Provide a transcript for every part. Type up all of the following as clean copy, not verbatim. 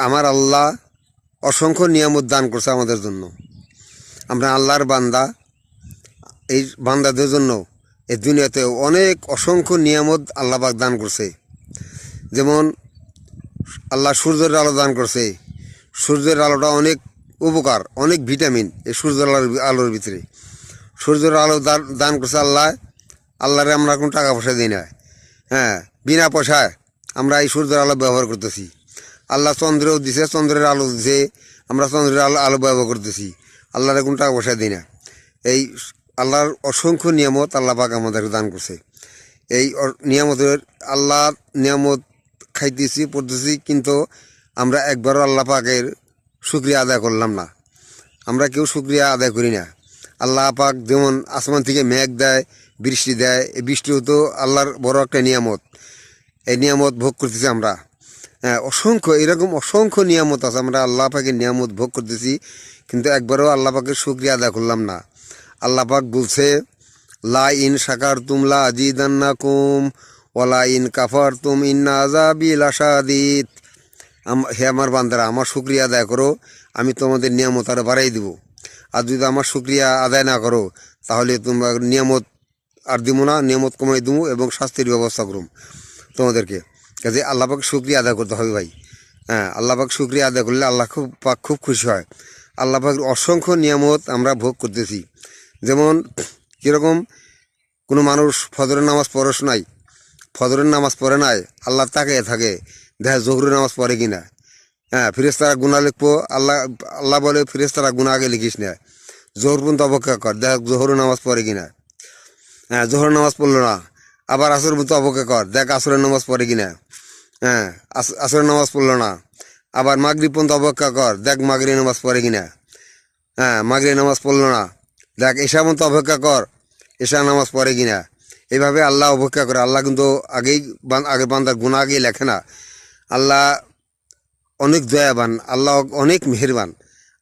আমার আল্লাহ অসংখ্য নিয়ামত দান করছে আমাদের জন্য। আমরা আল্লাহর বান্দা। এই বান্দাদের জন্য এই দুনিয়াতে অনেক অসংখ্য নিয়ামত আল্লাহ পাক দান করছে। যেমন আল্লাহ সূর্যের আলো দান করছে। সূর্যের আলোটা অনেক উপকার, অনেক ভিটামিন এই সূর্যের আলোর ভিতরে। সূর্যের আলো দান করছে আল্লাহরে আমরা কোনো টাকা পয়সা দিই না। হ্যাঁ, বিনা পয়সায় আমরা এই সূর্যের আলো ব্যবহার করতেছি। আল্লাহ চন্দ্রও দিছে, চন্দ্রের আলো দিছে, আমরা চন্দ্রের আলো ব্যবহার করতেছি। আল্লাহরে কোনো টাকা পয়সা দিই না। এই আল্লাহর অসংখ্য নিয়ামত আল্লাহ পাক আমাদেরকে দান করছে। এই নিয়ামতের আল্লাহ নিয়ামত খাইতেছি, পড়তেছি, কিন্তু আমরা একবারও আল্লাহ পাকের শুকরিয়া আদায় করলাম না। আমরা কেউ শুকরিয়া আদায় করি না। আল্লাহ পাক যেমন আসমান থেকে মেঘ দেয়, বৃষ্টি দেয়, এই বৃষ্টিও তো আল্লাহর বড় একটা নিয়ামত। এই নিয়ামত ভোগ করতেছি আমরা। হ্যাঁ, এরকম অসংখ্য নিয়ামত আছে। আমরা আল্লাহ পাকের নিয়ামত ভোগ করতেছি, কিন্তু একবারও আল্লাহ পাকের শুকরিয়া আদায় করলাম না। আল্লাহ পাক বলছে, লা ইন শাকারতুম লা আযীদান্নাকুম ওয়ালা ইন কাফারতুম ইন্না আযাবি লাশাদীদ। হে আমার বান্দারা, আমার শুকরিয়া আদায় করো, আমি তোমাদের নিয়ামত আরো বাড়াই দিব। আর যদি আমার শুকরিয়া আদায় না করো, তাহলে তোমার নিয়ামত আর দিব না, নিয়ামত কমাই দেবো এবং শাস্তির ব্যবস্থা করুম তোমাদেরকে। কাজে আল্লাহ পাক শুকরিয়া আদায় করতে হবে ভাই। হ্যাঁ, আল্লাহ পাক শুকরিয়া আদায় করলে আল্লাহ খুব খুশি হয়। আল্লাহ পাকের অসংখ্য নিয়ামত আমরা ভোগ করতেছি। যেমন কীরকম, কোনো মানুষ ফজরের নামাজ পড়ে নাই, ফজরের নামাজ পড়ে নাই, আল্লাহ তাকিয়ে থাকে দেখা জোহরের নামাজ পড়ে কিনা। হ্যাঁ, ফেরেশতারা গুনাহ লিখবো, আল্লাহ বলে ফেরেশতারা গুনাহ আগে লিখিস না, জোহর পর্যন্ত অপেক্ষা কর, দেখ জোহরের নামাজ পড়ে কিনা। হ্যাঁ, জোহরের নামাজ পড়লো না, আবার আসরের পর্যন্ত অপেক্ষা কর, দেখ আসরের নামাজ পড়ে কিনা। হ্যাঁ, আসরের নামাজ পড়লো না, আবার মাগরিব পর্যন্ত অপেক্ষা কর, দেখ মাগরিব নামাজ পড়ে কিনা। হ্যাঁ, মাগরিব নামাজ পড়লো না, দেখ এশা পর্যন্ত অপেক্ষা কর, এশা নামাজ পড়ে কিনা। এইভাবে আল্লাহ অপেক্ষা করে। আল্লাহ কিন্তু আগের বান্দার গুনাহ আগেই লেখে না। আল্লাহ অনেক দয়াবান, আল্লাহ অনেক মেহেরবান।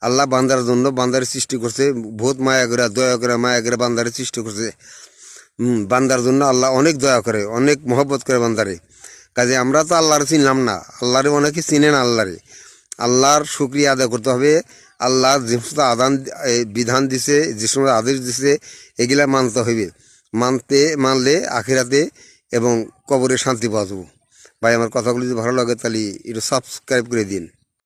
আল্লাহ বান্দার জন্য বান্দারে সৃষ্টি করছে, বহুত মায়া করে, দয়া করে, মায়া করে বান্দারে সৃষ্টি করছে। বান্দার জন্য আল্লাহ অনেক দয়া করে, অনেক মহব্বত করে বান্দারে। কাজে আমরা তো আল্লাহরে চিনলাম না, আল্লাহরে অনেকে চিনে না। আল্লাহর শুকরিয়া আদায় করতে হবে। আল্লাহ যে সমস্ত বিধান দিছে, যে সমস্ত আদেশ দিছে, এগুলা মানতে হইবে। মানলে আখিরাতে এবং কবরে শান্তি পাওয়া যাবো। ভাই, আমার কথাগুলি যদি ভালো লাগে তাহলে একটু সাবস্ক্রাইব করে দিন।